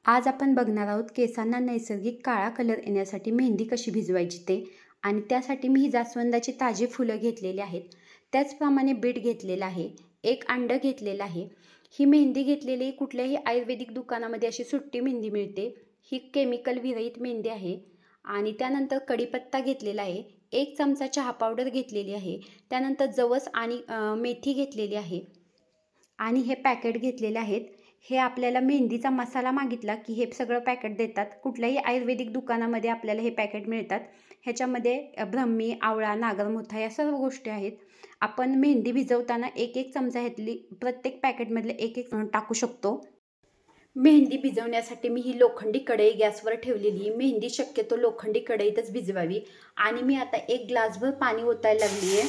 आज आपण बघणार आहोत केसांना नैसर्गिक काळा कलर येण्यासाठी मेहंदी कशी भिजवायची ते. आणि त्यासाठी मी ही जास्वंदाची ताजी फुलं घेतलेली आहेत. त्याचप्रमाणे बीट घेतलेलं आहे, एक अंड घेतलेलं आहे. ही मेहंदी घेतलेली कुठल्याही आयुर्वेदिक दुकानामध्ये अशी सुट्टी मेहंदी मिळते. ही केमिकल विरहित मेहंदी आहे. आणि त्यानंतर कढीपत्ता घेतलेला आहे, एक चमचा चहा पावडर घेतलेली आहे. त्यानंतर जवस आणि मेथी घेतलेली आहे. आणि हे पॅकेट घेतलेले आहेत. हे आपल्याला मेहंदीचा मसाला मागितला की हे सगळं पॅकेट देतात. कुठल्याही आयुर्वेदिक दुकानामध्ये आपल्याला हे पॅकेट मिळतात. ह्याच्यामध्ये ब्रह्मी, आवळा, नागरमोथा या सर्व गोष्टी आहेत. आपण मेहंदी भिजवताना एक एक चमचा ह्यातली प्रत्येक पॅकेटमधले एक एक टाकू शकतो. मेहंदी भिजवण्यासाठी मी ही लोखंडी कढई गॅसवर ठेवलेली. मेहंदी शक्यतो लोखंडी कढईतच भिजवावी. आणि मी आता एक ग्लासभर पाणी ओतायला लागली आहे.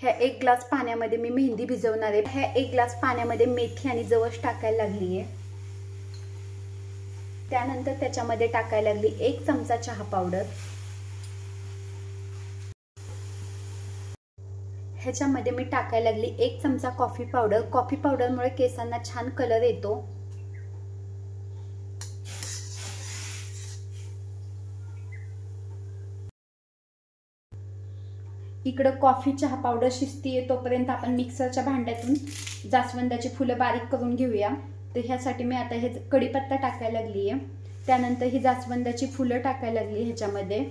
ह्या एक ग्लास पाण्यामध्ये मी मेहंदी भिजवणार आहे. ह्या एक ग्लास पाण्यामध्ये मेथी आणि जवस टाकायला लागली आहे. त्यानंतर त्याच्यामध्ये टाकायला लागली एक चमचा चहा पावडर. ह्याच्यामध्ये मी टाकायला लागली एक चमचा कॉफी पावडर. कॉफी पावडरमुळे केसांना छान कलर येतो. इकडं कॉफी चहा पावडर शिजतीये तोपर्यंत आपण मिक्सरच्या भांड्यातून जास्वंदाची फुलं बारीक करून घेऊया. तर ह्यासाठी मी आता हे कढीपत्ता टाकायला लागली आहे. त्यानंतर ही जास्वंदाची फुलं टाकायला लागली ह्याच्यामध्ये.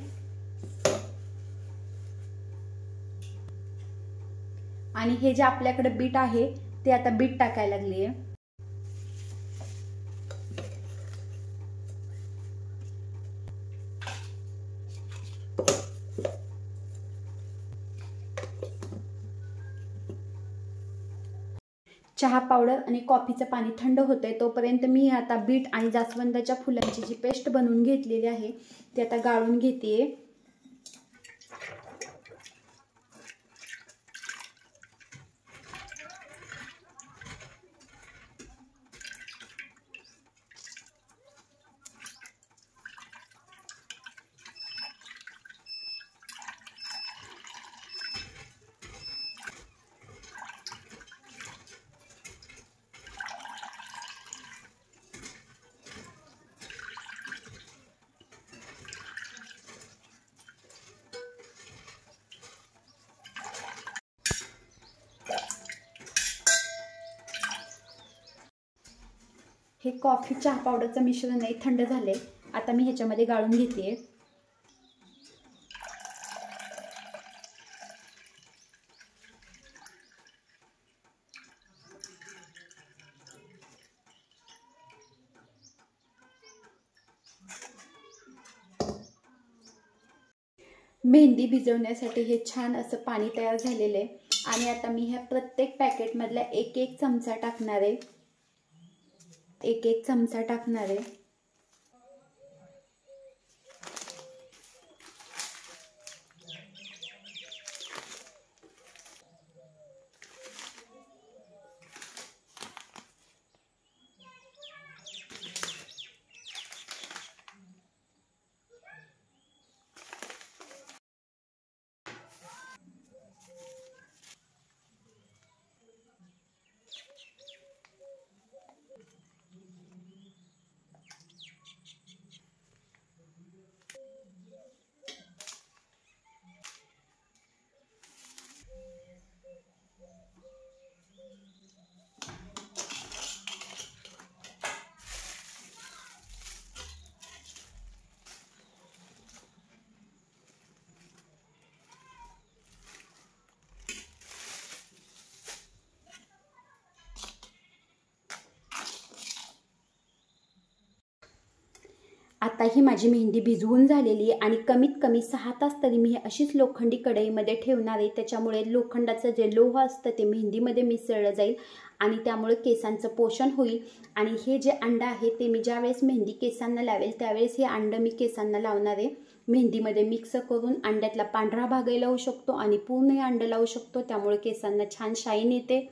आणि हे जे आपल्याकडे बीट आहे ते आता बीट टाकायला लागली आहे. चहा पावडर आणि कॉफीचं पाणी थंड होतंय तोपर्यंत मी आता बीट आणि जास्वंदाच्या फुलांची जी पेस्ट बनवून घेतलेली आहे ती आता गाळून घेते. हे कॉफी चहा पावडरचं मिश्रण आहे, थंड झाले. आता मी ह्याच्यामध्ये गाळून घेते. मेहंदी भिजवण्यासाठी हे छान असं पाणी तयार झालेलं आहे. आणि आता मी ह्या प्रत्येक पॅकेटमधला एक एक चमचा टाकणार आहे. एक एक चमचा टाकणार आहे. आता ही माझी मेहंदी भिजवून झालेली आहे आणि कमीत कमी 6 तास तरी मी अशीच लोखंडी कढईमध्ये ठेवणार आहे. त्याच्यामुळे लोखंडाचं जे लोह असतं ते मेहंदीमध्ये मिसळलं जाईल आणि त्यामुळे केसांचं पोषण होईल. आणि हे जे अंड आहे ते मी ज्यावेळेस मेहंदी केसांना लावेल त्यावेळेस हे अंड मी केसांना लावणार आहे. मेहंदीमध्ये मिक्स करून अंड्यातला पांढरा भागही लावू शकतो आणि पूर्ण अंड लावू शकतो. त्यामुळे केसांना छान शाईन येते.